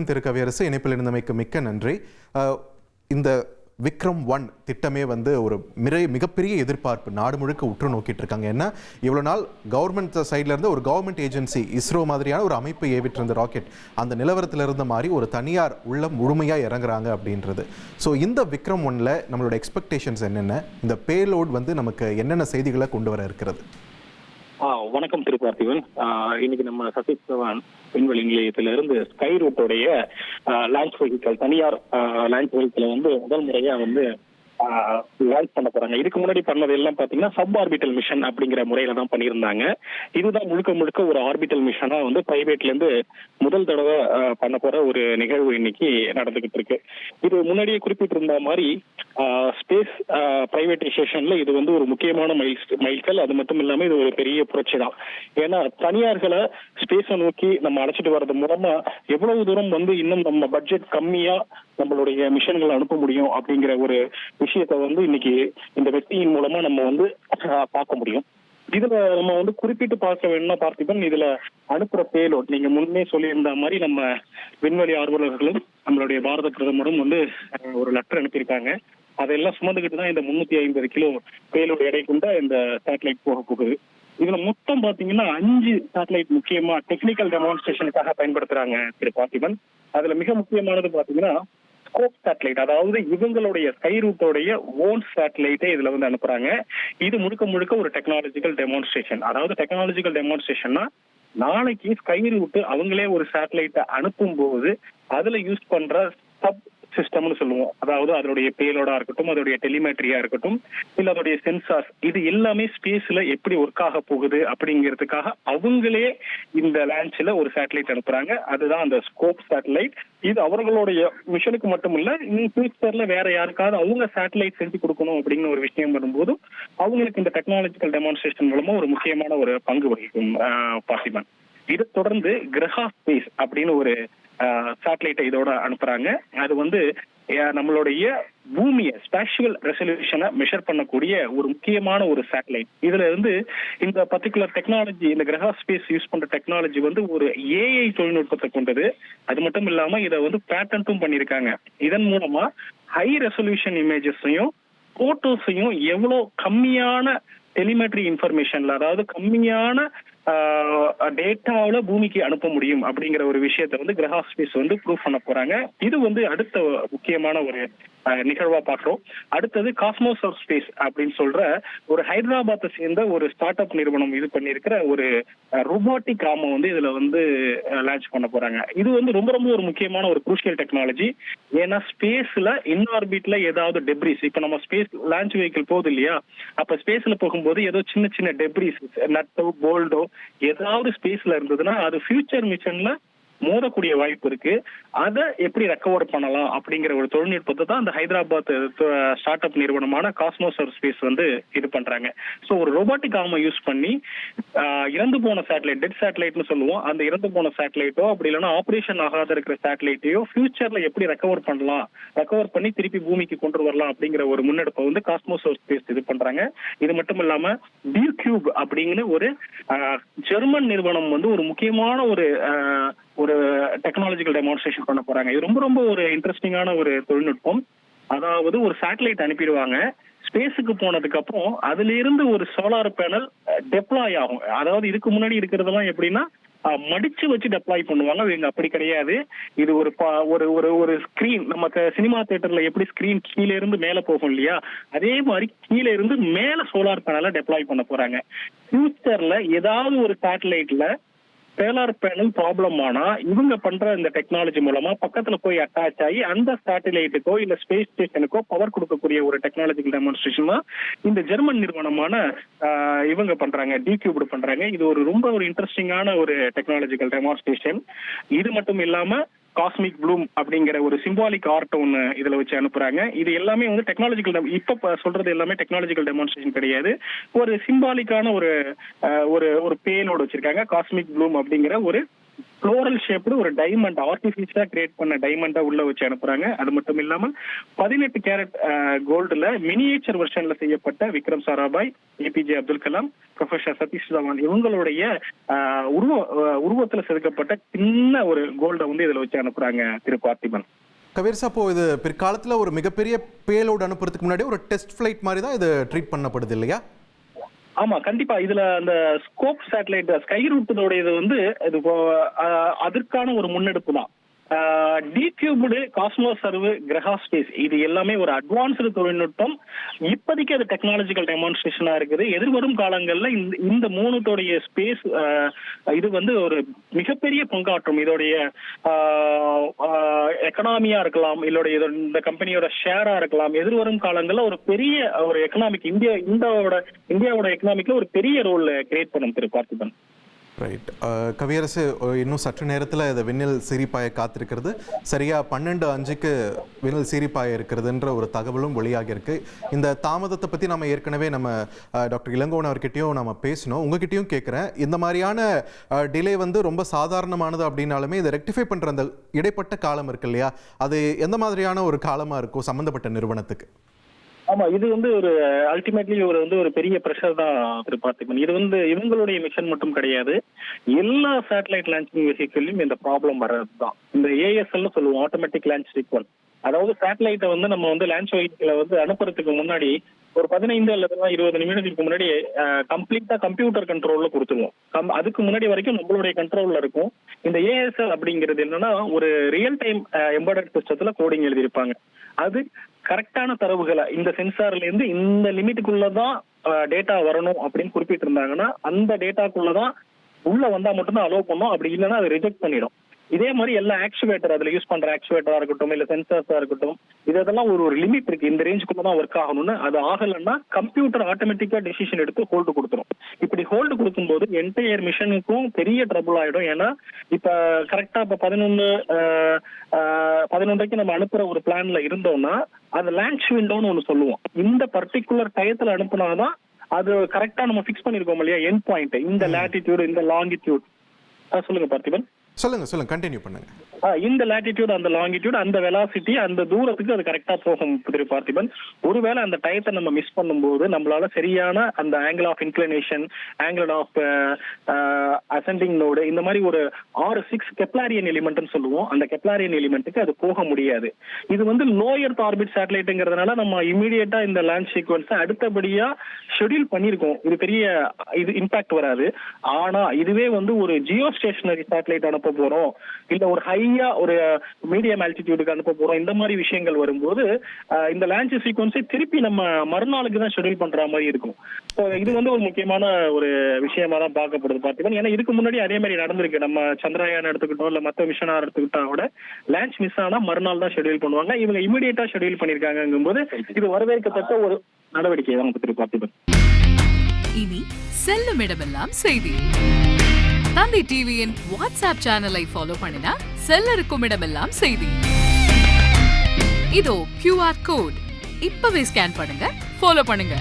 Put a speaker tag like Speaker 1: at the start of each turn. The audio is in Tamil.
Speaker 1: திரு கவியரசு, இணைப்பில் இருந்தமைக்கு மிக்க நன்றி. இந்த விக்ரம்-1 திட்டமே ஒரு மிகப்பெரிய எதிர்பார்ப்பு நாடு முழுக்க உற்று நோக்கிட்டு இருக்காங்க. ஏன்னா இவ்வளவு நாள் கவர்மெண்ட் சைட்ல இருந்து ஒரு கவர்மெண்ட் ஏஜென்சி இஸ்ரோ மாதிரியான ஒரு அமைப்பு ஏவிட்டு இருந்த ராக்கெட் அந்த நிலவரத்தில் இருந்த மாதிரி ஒரு தனியார் உள்ள முழுமையா இறங்குறாங்க அப்படின்றது. ஸோ இந்த விக்ரம்-1ல நம்மளோட எக்ஸ்பெக்டேஷன்ஸ் என்னென்ன, இந்த பேலோட் நமக்கு என்னென்ன செய்திகளை கொண்டு வர இருக்கிறது?
Speaker 2: வணக்கம் திரு பார்த்திபன். இன்னைக்கு நம்ம சதீஷ் தவான் விண்வெளி நிலையத்திலிருந்து ஸ்கை ரூட்டோடைய லான்ச் வெஹிக்கல், தனியார் லான்ச் வெஹிக்கலை முதல் முறையா லான்ச் பண்ண போறாங்க. இதுக்கு முன்னாடி பண்ணது எல்லாம் பாத்தீங்கன்னா சப் ஆர்பிட்டல் மிஷன் அப்படிங்கிற முறையில தான் பண்ணியிருந்தாங்க. இதுதான் முழுக்க ஒரு ஆர்பிட்டல் மிஷனா பிரைவேட்ல இருந்து முதல் தடவை பண்ண போற ஒரு நிகழ்வு இன்னைக்கு நடந்துகிட்டு இருக்கு. இது முன்னாடியே குறிப்பிட்டிருந்த மாதிரி ஸ்பேஸ் பிரைவேட்டைசேஷன்ல இது ஒரு முக்கியமான மைல்கல். அது மட்டும் இல்லாம இது ஒரு பெரிய புரட்சி தான். ஏன்னா தனியார்களை ஸ்பேஸை நோக்கி நம்ம அழைச்சிட்டு வர்றது மூலமா எவ்வளவு தூரம் இன்னும் நம்ம பட்ஜெட் கம்மியா நம்மளுடைய மிஷன்களை அனுப்ப முடியும் அப்படிங்கிற ஒரு விஷயத்த இன்னைக்கு இந்த வெற்றியின் மூலமா நம்ம பார்க்க முடியும். இதுல நம்ம குறிப்பிட்டு பார்க்க வேணும்னா பார்த்திபன், இதுல அனுப்புற பேலோட் நீங்க முன்னே சொல்லியிருந்த மாதிரி நம்ம விண்வெளி ஆர்வலர்களும் நம்மளுடைய பாரத பிரதமரும் ஒரு லெட்டர் அனுப்பியிருக்காங்க. அதெல்லாம் சுமந்துகிட்டு தான் இந்த 350 கிலோ பேலோட் எடை கொண்ட இந்த சேட்டலைட் போக போகுது. இதுல மொத்தம் பாத்தீங்கன்னா 5 சேட்டலைட் முக்கியமா டெக்னிக்கல் டெமான்ஸ்ட்ரேஷனுக்காக பயன்படுத்துறாங்க திரு பார்த்திபன். அதுல மிக முக்கியமானது பாத்தீங்கன்னா ஸ்கோப் சேட்டலைட், அதாவது இவங்களுடைய ஸ்கை ரூட்டோடைய ஓன் சேட்டலைட்டே இதுல அனுப்புறாங்க. இது முழுக்க ஒரு டெக்னாலஜிக்கல் டெமான்ஸ்ட்ரேஷன். அதாவது டெக்னாலஜிக்கல் டெமான்ஸ்ட்ரேஷன்னா நாளைக்கு ஸ்கை ரூட் அவங்களே ஒரு சேட்டலைட்டை அனுப்பும் போது அதுல யூஸ் பண்ற சப் சிஸ்டம்னு சொல்லுவோம். அதாவது அதோடைய பேலோடா இருக்கட்டும், அதோடைய டெலிமெட்ரியா இருக்கட்டும், இல்ல அதோடைய சென்சார்ஸ், இது எல்லாமே ஸ்பேஸ்ல எப்படி ஒர்க் ஆக போகுது அப்படிங்கிறதுக்காக அவங்களே இந்த லான்ச்ல ஒரு சேட்டலைட் அனுப்புறாங்க. அதுதான் அந்த ஸ்கோப் சேட்டலைட். இது அவர்களுடைய மிஷனுக்கு மட்டும் இல்ல, ஃபியூச்சர்ல வேற யாருக்காவது அவங்க சேட்டலைட் செஞ்சு கொடுக்கணும் அப்படின்னு ஒரு விஷயம் வரும்போது அவங்களுக்கு இந்த டெக்னாலஜிக்கல் டெமான்ஸ்ட்ரேஷன் மூலமா ஒரு முக்கியமான ஒரு பங்கு வகிக்கும் பார்த்திபன். இதை தொடர்ந்து கிரஹா ஸ்பேஸ் அப்படின்னு ஒரு சேட்டலைட்டை இதோட அனுப்புறாங்க. அது நம்மளுடைய பூமியை ஸ்பேஷியல் ரெசல்யூஷனை மெஷர் பண்ணக்கூடிய ஒரு முக்கியமான ஒரு சேட்டலைட். இதுல இந்த பர்டிகுலர் டெக்னாலஜி, இந்த கிரஹா ஸ்பேஸ் யூஸ் பண்ற டெக்னாலஜி ஒரு ஏஐ தொழில்நுட்பத்தை கொண்டது. அது மட்டும் இல்லாம இதை பேட்டன்ட்டும் பண்ணியிருக்காங்க. இதன் மூலமா ஹை ரெசல்யூஷன் இமேஜஸையும் போட்டோஸையும் எவ்வளவு கம்மியான டெலிமெட்ரி இன்ஃபர்மேஷன்ல, அதாவது கம்மியான டேட்டாவில பூமிக்கு அனுப்ப முடியும் அப்படிங்கிற ஒரு விஷயத்தை கிரஹா ஸ்பேஸ் ப்ரூவ் பண்ண போறாங்க. இது அடுத்த முக்கியமான ஒரு நிகழ்வா பார்க்கிறோம். அடுத்தது காஸ்மோஸ் ஆஃப் ஸ்பேஸ் அப்படின்னு சொல்ற ஒரு ஹைதராபாத்தை சேர்ந்த ஒரு ஸ்டார்ட் அப் நிறுவனம் இது பண்ணியிருக்கிற ஒரு ரோபோட்டிக் ஆமை இதுல லான்ச் பண்ண போறாங்க. இது ரொம்ப ஒரு முக்கியமான ஒரு குரூஷியல் டெக்னாலஜி. ஏன்னா ஸ்பேஸ்ல இன்ஆர்பிட்ல ஏதாவது டெப்ரிஸ், இப்ப நம்ம ஸ்பேஸ் லான்ச் வெஹிக்கிள் போகுது இல்லையா, அப்ப ஸ்பேஸ்ல போகும்போது ஏதோ சின்ன டெப்ரிஸ், நட்டோ போல்டோ ஏதாவது ஸ்பேஸ்ல இருந்ததுன்னா அது ஃபியூச்சர் மிஷன்ல மோதக்கூடிய வாய்ப்பு இருக்கு. அதை எப்படி ரெக்கவர் பண்ணலாம் அப்படிங்கிற ஒரு தொழில்நுட்பத்தை தான் அந்த ஹைதராபாத் ஸ்டார்ட் அப் நிறுவனமான காஸ்மோஸ் ஆஃப் ஸ்பேஸ் இது பண்றாங்க. ஸோ ஒரு ரோபோட்டிக் ஆர்மை யூஸ் பண்ணி இறந்து போன சேட்டலைட், டெட் சேட்டலைட்னு சொல்லுவோம், அந்த இறந்து போன சேட்டலைட்டோ அப்படி இல்லைன்னா ஆபரேஷன் ஆகாத இருக்கிற சேட்டலைட்டையோ ஃபியூச்சர்ல எப்படி ரெக்கவர் பண்ணலாம், ரெக்கவர் பண்ணி திருப்பி பூமிக்கு கொண்டு வரலாம் அப்படிங்கிற ஒரு முன்னெடுப்பை காஸ்மோஸ் ஆஃப் ஸ்பேஸ் இது பண்றாங்க. இது மட்டும் இல்லாம டியூக்யூப் அப்படிங்கிற ஒரு ஜெர்மன் நிறுவனம் ஒரு முக்கியமான ஒரு டெக்னாலஜிக்கல் டெமான்ஸ்ட்ரேஷன் பண்ண போறாங்க. இது ரொம்ப ஒரு இன்ட்ரெஸ்டிங்கான ஒரு தொழில்நுட்பம். அதாவது ஒரு சேட்டலைட் அனுப்பிடுவாங்க, ஸ்பேஸுக்கு போனதுக்கு அப்புறம் அதுல இருந்து ஒரு சோலார் பேனல் டெப்ளாய் ஆகும். அதாவது இதுக்கு முன்னாடி இருக்கிறதெல்லாம் எப்படின்னா மடிச்சு வச்சு டெப்ளாய் பண்ணுவாங்க. இவங்க அப்படி கிடையாது. இது ஒரு ஸ்கிரீன், நமக்கு சினிமா தியேட்டர்ல எப்படி ஸ்கிரீன் கீழே இருந்து மேல போகும் இல்லையா, அதே மாதிரி கீழே இருந்து மேல சோலார் பேனலை டெப்ளாய் பண்ண போறாங்க. ஃபியூச்சர்ல ஏதாவது ஒரு சேட்டலைட்ல சோலார் பேனல் ப்ராப்ளம் ஆனா இவங்க பண்ற இந்த டெக்னாலஜி மூலமா பக்கத்துல போய் அட்டாச் ஆகி அந்த சேட்டலைட்டுக்கோ இல்ல ஸ்பேஸ் ஸ்டேஷனுக்கோ பவர் கொடுக்கக்கூடிய ஒரு டெக்னாலஜிக்கல் டெமான்ஸ்ட்ரேஷன் தான் இந்த ஜெர்மன் நிறுவனமான இவங்க பண்றாங்க, டிக்யூப்டு பண்றாங்க. இது ரொம்ப ஒரு இன்ட்ரெஸ்டிங்கான ஒரு டெக்னாலஜிக்கல் டெமான்ஸ்ட்ரேஷன். இது மட்டும் இல்லாம காஸ்மிக் ப்ளூம் அப்படிங்கிற ஒரு சிம்பாலிக் ஆர்ட் ஒன்று இதுல வச்சு அனுப்புறாங்க. இது எல்லாமே டெக்னாலஜிக்கல், இப்ப சொல்றது எல்லாமே டெக்னாலஜிக்கல் டெமான்ஸ்ட்ரேஷன் கிடையாது. ஒரு சிம்பாலிக்கான ஒரு பேலோடு வச்சிருக்காங்க. காஸ்மிக் ப்ளூம் அப்படிங்கிற ஒரு ஃப்ளோரல் ஷேப்டு ஒரு டைமண்ட் ஆர்டிஃபிஷியலா கிரியேட் பண்ண டைமண்டா உள்ள வச்சு அனுப்புறாங்க. அது மட்டும் இல்லாமல் 18 கேரட் கோல்டுல மினியேச்சர் வெர்ஷன்ல செய்யப்பட்ட விக்ரம் சாராபாய், ஏபிஜே அப்துல் கலாம், ப்ரொஃபசர் சதீஷ் தவான் இவங்களுடைய உருவத்துல செதுக்கப்பட்ட சின்ன ஒரு கோல்டை வந்து இதுல வச்சு அனுப்புறாங்க திரு பார்த்திபன்.
Speaker 1: கபீர் சார், இப்போ இது பிற்காலத்தில் ஒரு மிகப்பெரிய பேலோடு அனுப்புறதுக்கு முன்னாடி ஒரு டெஸ்ட் ஃபிளைட் மாதிரி தான் இது ட்ரீட் பண்ணப்படுது இல்லையா?
Speaker 2: ஆமா, கண்டிப்பா. இதுல அந்த ஸ்கோப் சேட்டலைட் ஸ்கை ரூட்டோட இது வந்து இது அதற்கான ஒரு முன்னெடுப்பு தான். டிக்யூப்டு காஸ்மோஸ் சர்வ் கிரகா ஸ்பேஸ் இது எல்லாமே ஒரு அட்வான்ஸ்டு தொழில்நுட்பம். இப்போதைக்கு அது டெக்னாலஜிக்கல் டெமான்ஸ்ட்ரேஷனா இருக்குது. எதிர்வரும் காலங்கள்ல இந்த மூணுத்தோடைய ஸ்பேஸ் இது வந்து ஒரு மிகப்பெரிய பங்காற்றும். இதோடைய எக்கனாமியா இருக்கலாம், இந்த கம்பெனியோட ஷேரா இருக்கலாம். எதிர்வரும் காலங்கள்ல ஒரு பெரிய ஒரு எக்கனாமிக் இந்தியாவோட எக்கனாமிக்ல ஒரு பெரிய ரோல் கிரியேட் பண்ணும் திரு பார்த்திபன்.
Speaker 1: ரைட். கவியரசு, இன்னும் சற்று நேரத்தில் இந்த விண்ணில் சீரிப்பாய காத்திருக்கிறது. சரியாக 12:05 விண்ணில் சீரிப்பாய இருக்கிறதுன்ற ஒரு தகவலும் வெளியாகி இருக்கு. இந்த தாமதத்தை பற்றி நம்ம ஏற்கனவே டாக்டர் இளங்கோவன் அவர்கிட்டையும் நம்ம பேசணும். உங்ககிட்டையும் கேட்குறேன், இந்த மாதிரியான டிலே வந்து ரொம்ப சாதாரணமானது அப்படின்னாலுமே இதை ரெக்டிஃபை பண்ணுற அந்த இடைப்பட்ட காலம் இருக்கு இல்லையா, அது எந்த மாதிரியான ஒரு காலமாக இருக்கும் சம்மந்தப்பட்ட நிறுவனத்துக்கு?
Speaker 2: ஆமா, இது வந்து ஒரு அல்டிமேட்லி ஒரு பெரிய ப்ரெஷர் தான் திரு பார்த்திபன். இது வந்து இவங்களுடைய மிஷன் மட்டும் கிடையாது, எல்லா சேட்டலைட் லான்ச்சிங் வெஹிக்கிள்லயும் இந்த ப்ராப்ளம் வர்றது தான். இந்த ஏஎஸ்எல் சொல்லுவோம், ஆட்டோமேட்டிக் லான்ச் சீக்வன்ஸ். அதாவது சேட்டலைட்டை வந்து நம்ம வந்து லான்ச் வெஹிக்கிளை வந்து அனுப்புறதுக்கு முன்னாடி ஒரு 15 அல்லது 20 நிமிடத்துக்கு முன்னாடி கம்ப்ளீட்டா கம்ப்யூட்டர் கண்ட்ரோல்ல கொடுத்துருவோம். அதுக்கு முன்னாடி வரைக்கும் நம்மளுடைய கண்ட்ரோல்ல இருக்கும். இந்த ஏஎஸ்எல் அப்படிங்கிறது என்னன்னா ஒரு ரியல் டைம் எம்பெடட் சிஸ்டத்துல கோடிங் எழுதியிருப்பாங்க. அது கரெக்டான தரவுகளை இந்த சென்சார்ல இருந்து இந்த லிமிட்டுக்குள்ளதான் டேட்டா வரணும் அப்படின்னு குறிப்பிட்டு இருந்தாங்கன்னா அந்த டேட்டாக்குள்ளதான் உள்ள வந்தா மட்டும்தான் அலோவ் பண்ணும். அப்படி இல்லைன்னா அது ரிஜெக்ட் பண்ணிடும். இதே மாதிரி எல்லா ஆக்சுவேட்டர், அதுல யூஸ் பண்ற ஆக்சுவேட்டரா இருக்கட்டும் இல்ல சென்சார்ஸா இருக்கட்டும், இதெல்லாம் ஒரு லிமிட் இருக்கு, இந்த ரேஞ்சுக்குள்ளதான் ஒர்க் ஆகணும்னு. அது ஆகலைன்னா கம்ப்யூட்டர் ஆட்டோமேட்டிக்கா டெசிஷன் எடுத்து ஹோல்டு கொடுத்துரும். இப்படி ஹோல்டு கொடுக்கும்போது என்டையர் மிஷனுக்கும் பெரிய ட்ரபிள் ஆயிடும். ஏன்னா இப்ப கரெக்டா இப்ப 11:00க்கு நம்ம அனுப்புற ஒரு பிளான்ல இருந்தோம்னா அது லான்ச் விண்டோன்னு ஒண்ணு சொல்லுவோம். இந்த பர்டிகுலர் டயத்துல அனுப்புனாதான் அது கரெக்டா நம்ம பிக்ஸ் பண்ணிருக்கோம் இல்லையா எண்ட் பாயிண்ட், இந்த லாட்டிடியூட் இந்த லாங்கிடியூட். சொல்லுங்க பார்த்திபன்.
Speaker 1: சொல்லுங்க, கண்டினியூ பண்ணுங்க.
Speaker 2: இந்த லாட்டிடியூட் அந்த லாங்கிடியூட் அந்த வெலாசிட்டி அந்த தூரத்துக்கு அது கரெக்டா போகும் திரு பார்த்திபன். ஒருவேளை அந்த டயத்தை நம்ம மிஸ் பண்ணும்போது நம்மளால சரியான அந்த angle of inclination, angle of ascending node, இந்த மாதிரி ஒரு 6 கெப்லாரியன் எலிமெண்ட்னு சொல்லுவோம். அந்த கெப்லாரியன் எலிமெண்ட்டுக்கு அது போக முடியாது. இது வந்து லோயர் ஆர்பிட் சேட்டலைட்டுங்கிறதுனால நம்ம இமீடியட்டா இந்த லான்ச் சீக்வன்ஸை அடுத்தபடியா ஷெட்யூல் பண்ணியிருக்கோம். இது பெரிய இம்பாக்ட் வராது. ஆனா இதுவே வந்து ஒரு ஜியோ ஸ்டேஷனரி சேட்டலைட் அனுப்ப போறோம், இல்ல ஒரு ஹையா ஒரு மீடியம் ஆல்டிடியூடுக்கு அனுப்ப போறோம், இந்த மாதிரி விஷயங்கள் வரும்போது இந்த லான்ச் சீக்வன்ஸை திருப்பி நம்ம மறுநாளுக்கு தான் ஷெட்யூல் பண்ற மாதிரி இருக்கும். இது வந்து ஒரு முக்கியமான ஒரு விஷயமா தான் பார்க்கப்படுது பார்த்திபன். ஏன்னா இதுக்கு முன்னாடி அதே மாதிரி நடந்திருக்கு. நம்ம சந்திரயான் எடுத்துக்கிட்டோம் இல்ல மற்ற மிஷனா எடுத்துக்கிட்டா கூட லான்ச் மிஸ் ஆனா மறுநாள் தான் ஷெட்யூல் பண்ணுவாங்க. இவங்க இமிடியேட்டா ஷெட்யூல் பண்ணிருக்காங்கும்போது இது வரவேற்கத்தக்க ஒரு நடவடிக்கை தான் திரு பார்த்திபன்.
Speaker 3: இனி செல்லும் இடமெல்லாம் செய்தி. தந்தி டிவியின் வாட்ஸ்அப் சேனலை ஃபாலோ பண்ணினா செல்லருக்கும் இடமெல்லாம் செய்தி. இதோ QR கோட் இப்பவே ஸ்கேன் பண்ணுங்க, ஃபாலோ பண்ணுங்க.